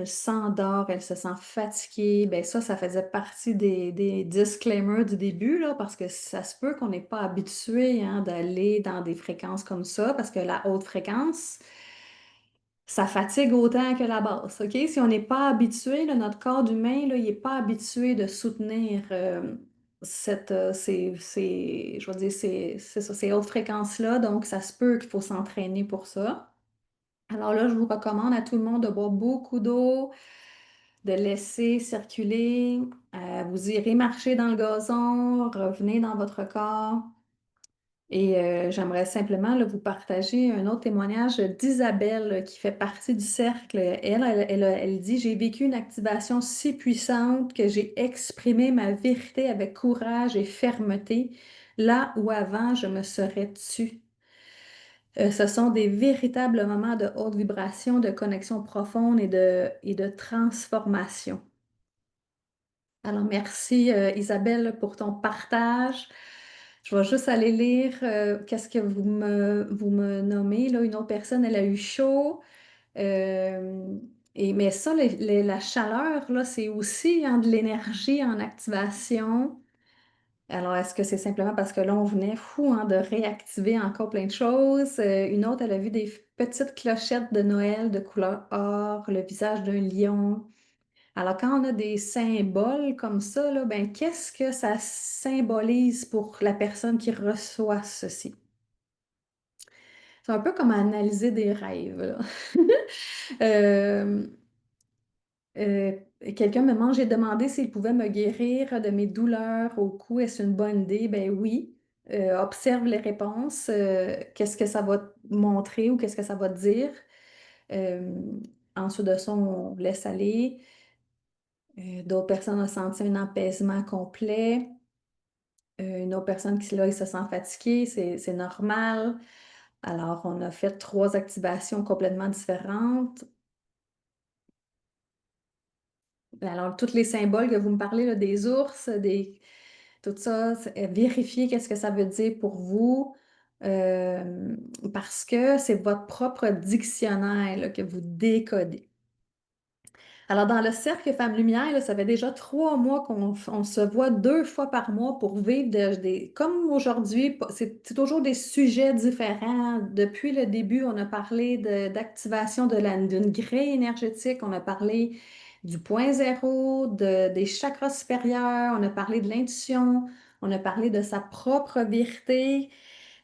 s'endort, elle se sent fatiguée. Ben ça faisait partie des disclaimers du début, là, parce que ça se peut qu'on n'est pas habitué, hein, d'aller dans des fréquences comme ça, parce que la haute fréquence, ça fatigue autant que la basse, OK? Si on n'est pas habitué, là, notre corps humain, là, il n'est pas habitué de soutenir je veux dire, c'est ça, ces hautes fréquences-là, donc ça se peut qu'il faut s'entraîner pour ça. Alors là, je vous recommande à tout le monde de boire beaucoup d'eau, de laisser circuler. Vous irez marcher dans le gazon, revenez dans votre corps. Et j'aimerais simplement là, vous partager un autre témoignage d'Isabelle qui fait partie du cercle. Elle dit, j'ai vécu une activation si puissante que j'ai exprimé ma vérité avec courage et fermeté, là où avant je me serais tue. Ce sont des véritables moments de haute vibration, de connexion profonde et de transformation. Alors, merci Isabelle pour ton partage. Je vais juste aller lire qu'est-ce que vous me nommez. Là, une autre personne, elle a eu chaud. Euh, mais ça, la chaleur, là, c'est aussi, hein, de l'énergie en activation. Alors, est-ce que c'est simplement parce que là, on venait fou, hein, de réactiver encore plein de choses? Une autre, elle a vu des petites clochettes de Noël de couleur or, le visage d'un lion. Alors, quand on a des symboles comme ça, là, ben, qu'est-ce que ça symbolise pour la personne qui reçoit ceci? C'est un peu comme analyser des rêves, là. Euh, Euh, Quelqu'un me demande, j'ai demandé s'il pouvait me guérir de mes douleurs au cou. Est-ce une bonne idée? Ben oui. Observe les réponses. Qu'est-ce que ça va te montrer ou qu'est-ce que ça va te dire? Euh, Ensuite de ça, on laisse aller. D'autres personnes ont senti un apaisement complet. Une autre personne qui, là, il se sent fatigué, c'est normal. Alors, on a fait 3 activations complètement différentes. Alors, tous les symboles que vous me parlez, là, des ours, tout ça, vérifiez qu'est-ce que ça veut dire pour vous, euh, parce que c'est votre propre dictionnaire là, que vous décodez. Alors, dans le cercle Femmes Lumière, là, ça fait déjà 3 mois qu'on se voit 2 fois par mois pour vivre comme aujourd'hui, c'est toujours des sujets différents. Depuis le début, on a parlé d'activation d'une grille énergétique, on a parlé du point zéro, des chakras supérieurs, on a parlé de l'intuition, on a parlé de sa propre vérité.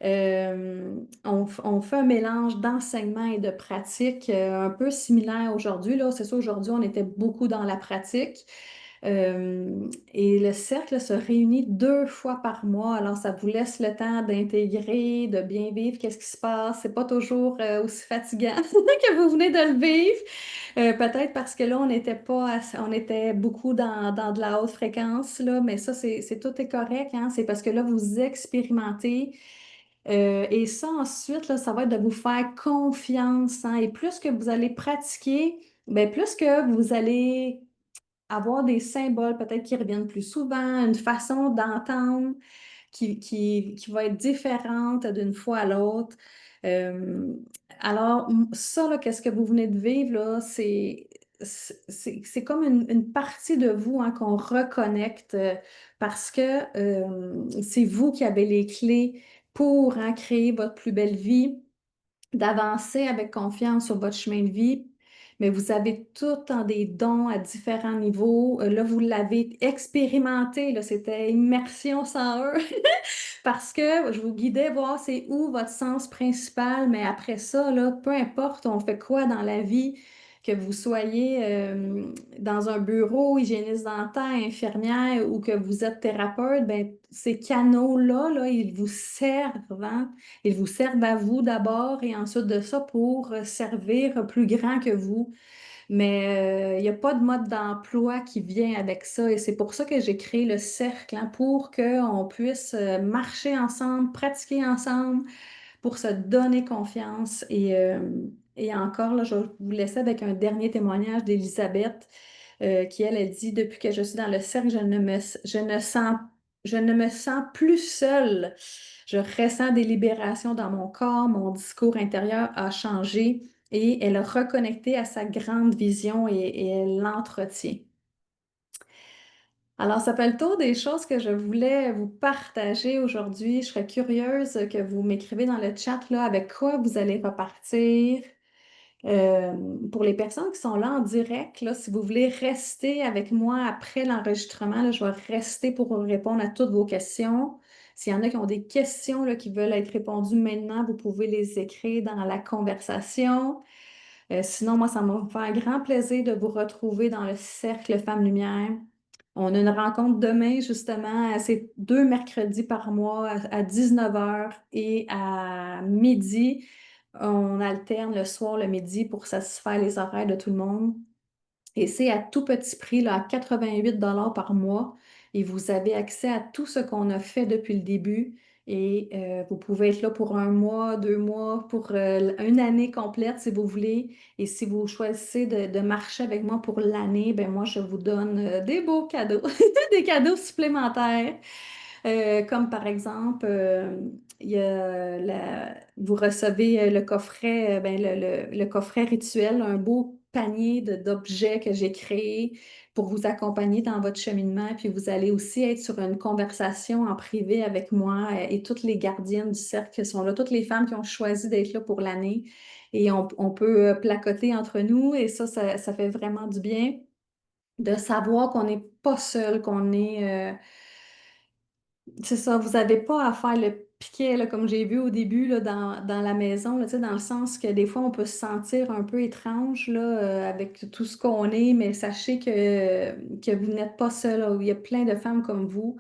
On fait un mélange d'enseignement et de pratique un peu similaire aujourd'hui. Là, c'est ça, aujourd'hui, on était beaucoup dans la pratique. Et le cercle se réunit 2 fois par mois. Alors, ça vous laisse le temps d'intégrer, de bien vivre qu'est-ce qui se passe. C'est pas toujours aussi fatigant que vous venez de le vivre. Peut-être parce que là, on n'était pas, on était beaucoup dans de la haute fréquence, là, mais ça, tout est correct, hein. C'est parce que là, vous expérimentez. Et ça, ensuite, là, ça va être de vous faire confiance, hein. Et plus que vous allez pratiquer, ben, plus que vous allez avoir des symboles peut-être qui reviennent plus souvent, une façon d'entendre qui va être différente d'une fois à l'autre. Euh, alors, ça, là, qu'est-ce que vous venez de vivre, là, c'est comme une partie de vous hein, qu'on reconnecte parce que c'est vous qui avez les clés pour hein, créer votre plus belle vie d'avancer avec confiance sur votre chemin de vie, mais vous avez tout en des dons à différents niveaux. Là, vous l'avez expérimenté, là, c'était immersion sans eux, parce que je vous guidais voir c'est où votre sens principal, mais après ça, là, peu importe on fait quoi dans la vie, que vous soyez dans un bureau, hygiéniste dentaire, infirmière ou que vous êtes thérapeute, ben, ces canaux-là, là, ils vous servent, hein. Ils vous servent à vous d'abord et ensuite de ça pour servir plus grand que vous. Mais il n'y a pas de mode d'emploi qui vient avec ça et c'est pour ça que j'ai créé le cercle, hein, pour qu'on puisse marcher ensemble, pratiquer ensemble, pour se donner confiance. Et encore, là, je vais vous laisser avec un dernier témoignage d'Elisabeth qui, elle dit, depuis que je suis dans le cercle, je ne me sens plus seule. Je ressens des libérations dans mon corps, mon discours intérieur a changé et elle a reconnecté à sa grande vision et elle l'entretient. Alors, ça fait le tour des choses que je voulais vous partager aujourd'hui. Je serais curieuse que vous m'écrivez dans le chat là, avec quoi vous allez repartir. Euh, pour les personnes qui sont là en direct, là, si vous voulez rester avec moi après l'enregistrement, là, je vais rester pour répondre à toutes vos questions. S'il y en a qui ont des questions là, qui veulent être répondues maintenant, vous pouvez les écrire dans la conversation. Sinon, moi, ça m'a fait un grand plaisir de vous retrouver dans le Cercle Femmes Lumière. On a une rencontre demain, justement, c'est 2 mercredis par mois à 19 heures et à midi. On alterne le soir, le midi pour satisfaire les horaires de tout le monde. Et c'est à tout petit prix, là, à 88 $ par mois. Et vous avez accès à tout ce qu'on a fait depuis le début. Et vous pouvez être là pour 1 mois, 2 mois, pour une année complète si vous voulez. Et si vous choisissez de marcher avec moi pour l'année, ben moi, je vous donne des beaux cadeaux, des cadeaux supplémentaires. Comme par exemple, il y a vous recevez le coffret, ben, le coffret rituel, un beau panier d'objets que j'ai créé pour vous accompagner dans votre cheminement. Puis vous allez aussi être sur une conversation en privé avec moi et toutes les gardiennes du cercle qui sont là, toutes les femmes qui ont choisi d'être là pour l'année. Et on peut placoter entre nous et ça fait vraiment du bien de savoir qu'on n'est pas seul, qu'on est... c'est ça, vous n'avez pas à faire le piquet, là, comme j'ai vu au début là, dans la maison, là, tu sais, dans le sens que des fois, on peut se sentir un peu étrange là, avec tout ce qu'on est, mais sachez que vous n'êtes pas seul, là. Il y a plein de femmes comme vous.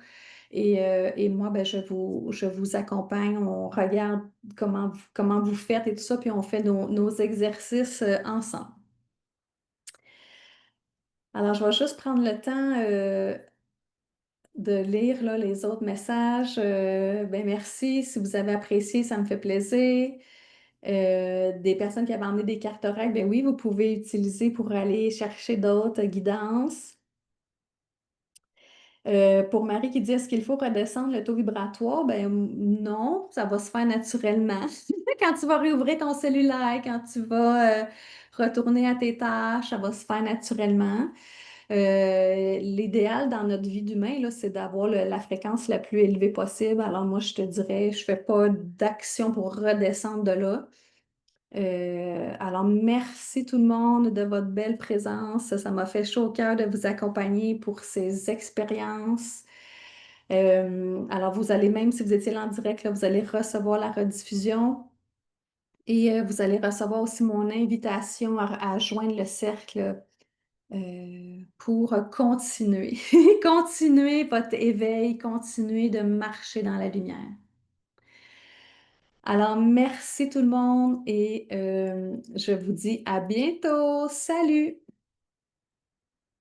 Et moi, ben, je vous accompagne. On regarde comment vous faites et tout ça, puis on fait nos exercices ensemble. Alors, je vais juste prendre le temps. De lire là, les autres messages. Ben merci. Si vous avez apprécié, ça me fait plaisir. Des personnes qui avaient emmené des cartes oracle, ben oui, vous pouvez utiliser pour aller chercher d'autres guidances. Pour Marie qui dit est-ce qu'il faut redescendre le taux vibratoire? Ben non, ça va se faire naturellement. Quand tu vas réouvrir ton cellulaire, quand tu vas retourner à tes tâches, ça va se faire naturellement. L'idéal dans notre vie d'humain, là, c'est d'avoir la fréquence la plus élevée possible. Alors moi, je te dirais, je fais pas d'action pour redescendre de là. Alors merci tout le monde de votre belle présence. Ça m'a fait chaud au cœur de vous accompagner pour ces expériences. Alors, vous allez, même si vous étiez là en direct, là, vous allez recevoir la rediffusion et vous allez recevoir aussi mon invitation à joindre le cercle pour continuer. Continuer votre éveil, continuer de marcher dans la lumière. Alors, merci tout le monde et je vous dis à bientôt. Salut!